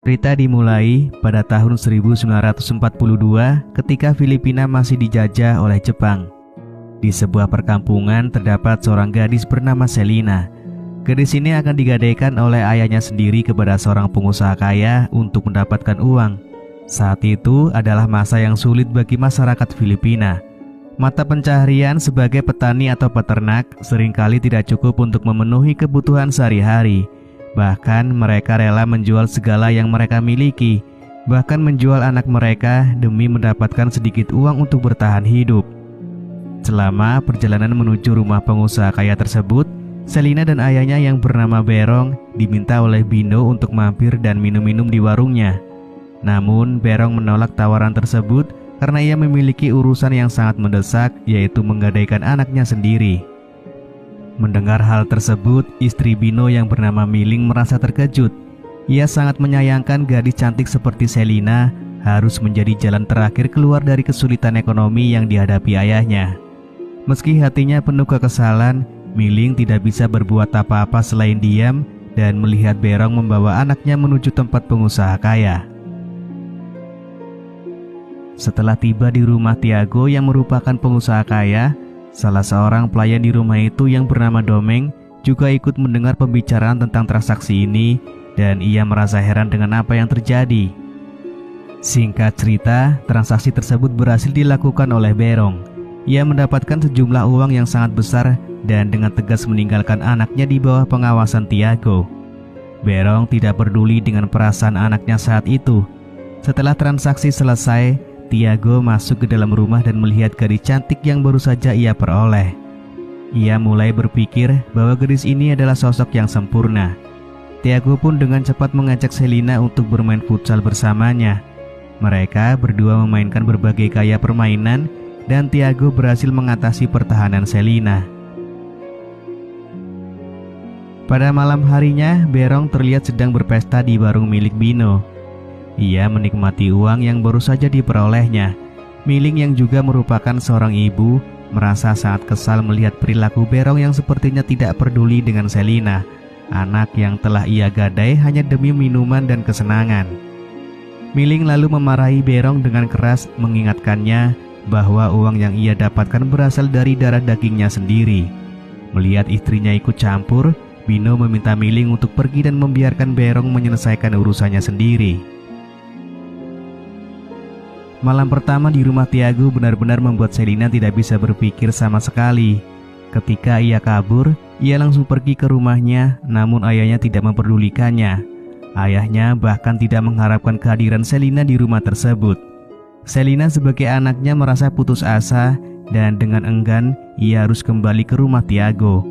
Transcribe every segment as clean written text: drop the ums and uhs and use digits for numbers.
Cerita dimulai pada tahun 1942 ketika Filipina masih dijajah oleh Jepang. Di sebuah perkampungan terdapat seorang gadis bernama Selina. Gadis ini akan digadaikan oleh ayahnya sendiri kepada seorang pengusaha kaya untuk mendapatkan uang. Saat itu adalah masa yang sulit bagi masyarakat Filipina. Mata pencaharian sebagai petani atau peternak seringkali tidak cukup untuk memenuhi kebutuhan sehari-hari. Bahkan mereka rela menjual segala yang mereka miliki, bahkan menjual anak mereka demi mendapatkan sedikit uang untuk bertahan hidup. Selama perjalanan menuju rumah pengusaha kaya tersebut, Selina dan ayahnya yang bernama Berong diminta oleh Bino untuk mampir dan minum-minum di warungnya. Namun Berong menolak tawaran tersebut karena ia memiliki urusan yang sangat mendesak, yaitu menggadaikan anaknya sendiri. Mendengar hal tersebut, istri Bino yang bernama Miling merasa terkejut. Ia sangat menyayangkan gadis cantik seperti Selina harus menjadi jalan terakhir keluar dari kesulitan ekonomi yang dihadapi ayahnya. Meski hatinya penuh kekesalan, Miling tidak bisa berbuat apa-apa selain diam dan melihat Berong membawa anaknya menuju tempat pengusaha kaya. Setelah tiba di rumah Tiago yang merupakan pengusaha kaya, salah seorang pelayan di rumah itu yang bernama Domeng juga ikut mendengar pembicaraan tentang transaksi ini dan ia merasa heran dengan apa yang terjadi. Singkat cerita, transaksi tersebut berhasil dilakukan oleh Berong. Ia mendapatkan sejumlah uang yang sangat besar dan dengan tegas meninggalkan anaknya di bawah pengawasan Tiago. Berong tidak peduli dengan perasaan anaknya saat itu. Setelah transaksi selesai, Tiago masuk ke dalam rumah dan melihat gadis cantik yang baru saja ia peroleh. Ia mulai berpikir bahwa gadis ini adalah sosok yang sempurna. Tiago pun dengan cepat mengajak Selina untuk bermain futsal bersamanya. Mereka berdua memainkan berbagai gaya permainan dan Tiago berhasil mengatasi pertahanan Selina. Pada malam harinya, Berong terlihat sedang berpesta di warung milik Bino. Ia menikmati uang yang baru saja diperolehnya. Miling yang juga merupakan seorang ibu merasa sangat kesal melihat perilaku Berong yang sepertinya tidak peduli dengan Selina, anak yang telah ia gadai hanya demi minuman dan kesenangan. Miling lalu memarahi Berong dengan keras, mengingatkannya bahwa uang yang ia dapatkan berasal dari darah dagingnya sendiri. Melihat istrinya ikut campur, Bino meminta Miling untuk pergi dan membiarkan Berong menyelesaikan urusannya sendiri. Malam pertama di rumah Tiago benar-benar membuat Selina tidak bisa berpikir sama sekali. Ketika ia kabur, ia langsung pergi ke rumahnya, namun ayahnya tidak memperdulikannya. Ayahnya bahkan tidak mengharapkan kehadiran Selina di rumah tersebut. Selina sebagai anaknya merasa putus asa dan dengan enggan ia harus kembali ke rumah Tiago.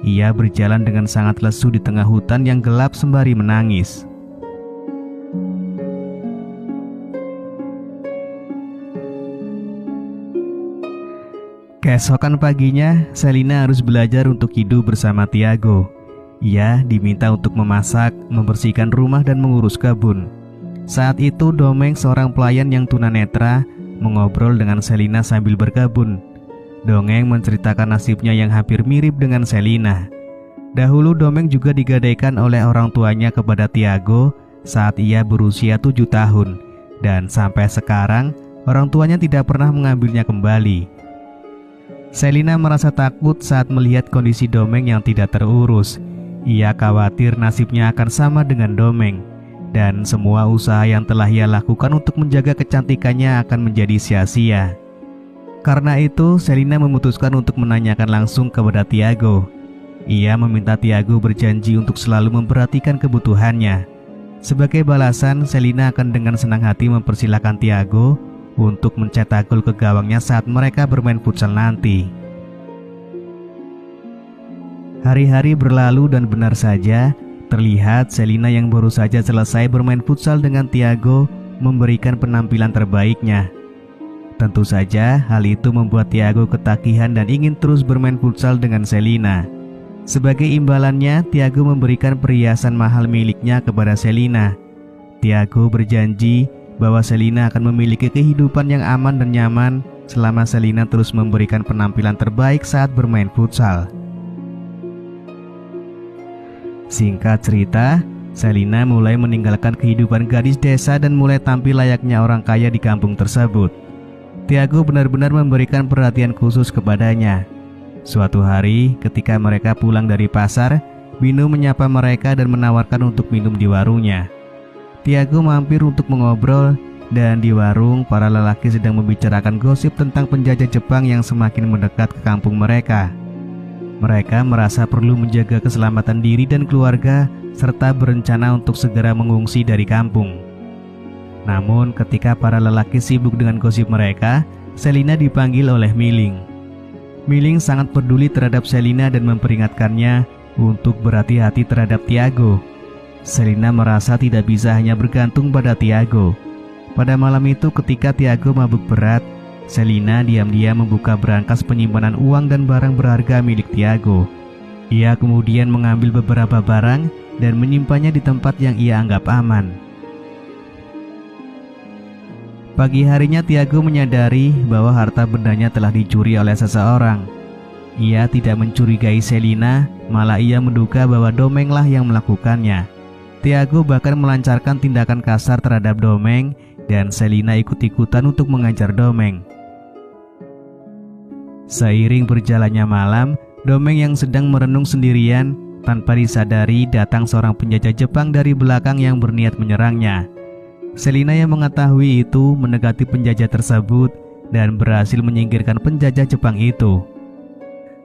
Ia berjalan dengan sangat lesu di tengah hutan yang gelap sembari menangis. Keesokan paginya, Selina harus belajar untuk hidup bersama Tiago. Ia diminta untuk memasak, membersihkan rumah dan mengurus kebun. Saat itu Domeng, seorang pelayan yang tunanetra, mengobrol dengan Selina sambil berkebun. Dongeng menceritakan nasibnya yang hampir mirip dengan Selina. Dahulu Domeng juga digadaikan oleh orang tuanya kepada Tiago saat ia berusia 7 tahun. Dan sampai sekarang, orang tuanya tidak pernah mengambilnya kembali. Selina merasa takut saat melihat kondisi Domeng yang tidak terurus. Ia khawatir nasibnya akan sama dengan Domeng, dan semua usaha yang telah ia lakukan untuk menjaga kecantikannya akan menjadi sia-sia. Karena itu, Selina memutuskan untuk menanyakan langsung kepada Tiago. Ia meminta Tiago berjanji untuk selalu memperhatikan kebutuhannya. Sebagai balasan, Selina akan dengan senang hati mempersilahkan Tiago untuk mencetak gol ke gawangnya saat mereka bermain futsal nanti. Hari-hari berlalu dan benar saja, terlihat Selina yang baru saja selesai bermain futsal dengan Tiago memberikan penampilan terbaiknya. Tentu saja hal itu membuat Tiago ketagihan dan ingin terus bermain futsal dengan Selina. Sebagai imbalannya, Tiago memberikan perhiasan mahal miliknya kepada Selina. Tiago berjanji bahwa Selina akan memiliki kehidupan yang aman dan nyaman selama Selina terus memberikan penampilan terbaik saat bermain futsal. Singkat cerita, Selina mulai meninggalkan kehidupan gadis desa dan mulai tampil layaknya orang kaya di kampung tersebut. Tiago benar-benar memberikan perhatian khusus kepadanya. Suatu hari, ketika mereka pulang dari pasar, Bino menyapa mereka dan menawarkan untuk minum di warungnya. Tiago mampir untuk mengobrol, dan di warung para lelaki sedang membicarakan gosip tentang penjajah Jepang yang semakin mendekat ke kampung mereka. Mereka merasa perlu menjaga keselamatan diri dan keluarga, serta berencana untuk segera mengungsi dari kampung. Namun ketika para lelaki sibuk dengan gosip mereka, Selina dipanggil oleh Miling. Miling sangat peduli terhadap Selina dan memperingatkannya untuk berhati-hati terhadap Tiago. Selina merasa tidak bisa hanya bergantung pada Tiago. Pada malam itu ketika Tiago mabuk berat, Selina diam-diam membuka berangkas penyimpanan uang dan barang berharga milik Tiago. Ia kemudian mengambil beberapa barang dan menyimpannya di tempat yang ia anggap aman. Pagi harinya Tiago menyadari bahwa harta bendanya telah dicuri oleh seseorang. Ia tidak mencurigai Selina, malah ia menduga bahwa Domenglah yang melakukannya. Tiago bahkan melancarkan tindakan kasar terhadap Domeng dan Selina ikut-ikutan untuk mengajar Domeng. Seiring berjalannya malam, Domeng yang sedang merenung sendirian, tanpa disadari datang seorang penjajah Jepang dari belakang yang berniat menyerangnya. Selina yang mengetahui itu mendekati penjajah tersebut dan berhasil menyingkirkan penjajah Jepang itu.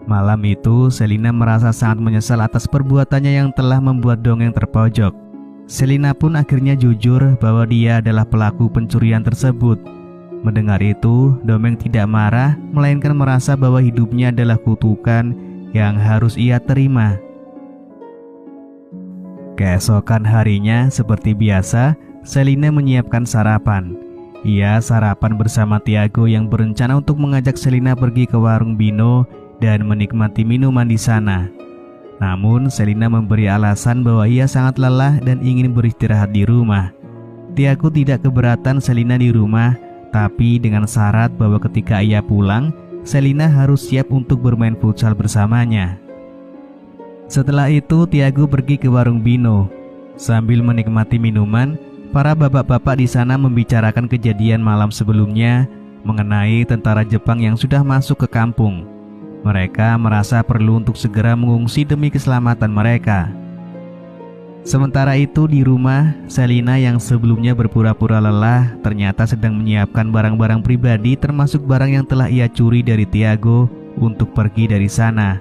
Malam itu, Selina merasa sangat menyesal atas perbuatannya yang telah membuat Domeng terpojok. Selina pun akhirnya jujur bahwa dia adalah pelaku pencurian tersebut. Mendengar itu, Domeng tidak marah, melainkan merasa bahwa hidupnya adalah kutukan yang harus ia terima. Keesokan harinya, seperti biasa, Selina menyiapkan sarapan. Ia sarapan bersama Tiago yang berencana untuk mengajak Selina pergi ke warung Bino dan menikmati minuman di sana. Namun, Selina memberi alasan bahwa ia sangat lelah dan ingin beristirahat di rumah. Tiago tidak keberatan Selina di rumah, tapi dengan syarat bahwa ketika ia pulang, Selina harus siap untuk bermain futsal bersamanya. Setelah itu, Tiago pergi ke warung Bino. Sambil menikmati minuman, para bapak-bapak di sana membicarakan kejadian malam sebelumnya mengenai tentara Jepang yang sudah masuk ke kampung. Mereka merasa perlu untuk segera mengungsi demi keselamatan mereka. Sementara itu di rumah, Selina yang sebelumnya berpura-pura lelah ternyata sedang menyiapkan barang-barang pribadi termasuk barang yang telah ia curi dari Tiago untuk pergi dari sana.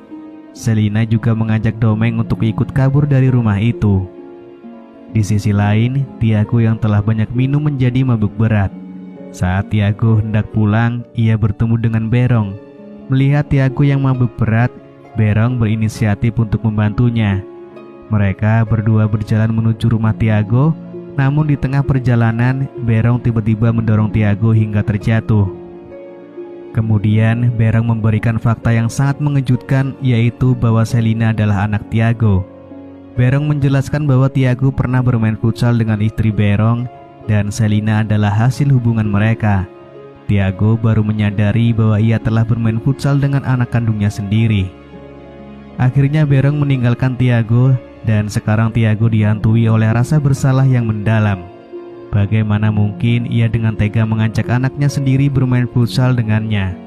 Selina juga mengajak Domeng untuk ikut kabur dari rumah itu. Di sisi lain, Tiago yang telah banyak minum menjadi mabuk berat. Saat Tiago hendak pulang, ia bertemu dengan Berong. Melihat Tiago yang mabuk berat, Berong berinisiatif untuk membantunya. Mereka berdua berjalan menuju rumah Tiago, namun di tengah perjalanan, Berong tiba-tiba mendorong Tiago hingga terjatuh. Kemudian, Berong memberikan fakta yang sangat mengejutkan, yaitu bahwa Selina adalah anak Tiago. Berong menjelaskan bahwa Tiago pernah bermain futsal dengan istri Berong, dan Selina adalah hasil hubungan mereka. Tiago baru menyadari bahwa ia telah bermain futsal dengan anak kandungnya sendiri. Akhirnya Berong meninggalkan Tiago dan sekarang Tiago dihantui oleh rasa bersalah yang mendalam. Bagaimana mungkin ia dengan tega mengajak anaknya sendiri bermain futsal dengannya?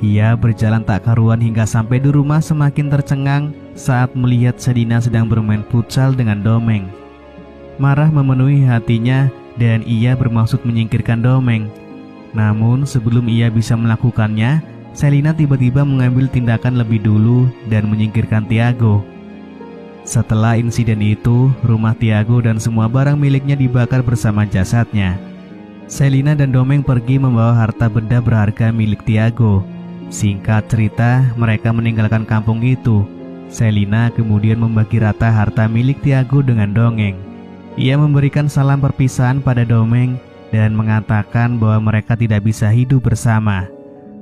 Ia berjalan tak karuan hingga sampai di rumah semakin tercengang saat melihat Selina sedang bermain futsal dengan Domeng. Marah memenuhi hatinya dan ia bermaksud menyingkirkan Domeng. Namun sebelum ia bisa melakukannya, Selina tiba-tiba mengambil tindakan lebih dulu dan menyingkirkan Tiago. Setelah insiden itu, rumah Tiago dan semua barang miliknya dibakar bersama jasadnya. Selina dan Domeng pergi membawa harta benda berharga milik Tiago. Singkat cerita, mereka meninggalkan kampung itu. Selina kemudian membagi rata harta milik Tiago dengan Domeng. Ia memberikan salam perpisahan pada Domeng dan mengatakan bahwa mereka tidak bisa hidup bersama.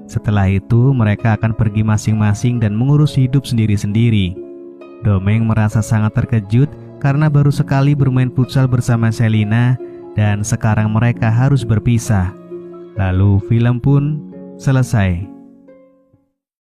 Setelah itu, mereka akan pergi masing-masing dan mengurus hidup sendiri-sendiri. Domeng merasa sangat terkejut karena baru sekali bermain futsal bersama Selina dan sekarang mereka harus berpisah. Lalu film pun selesai.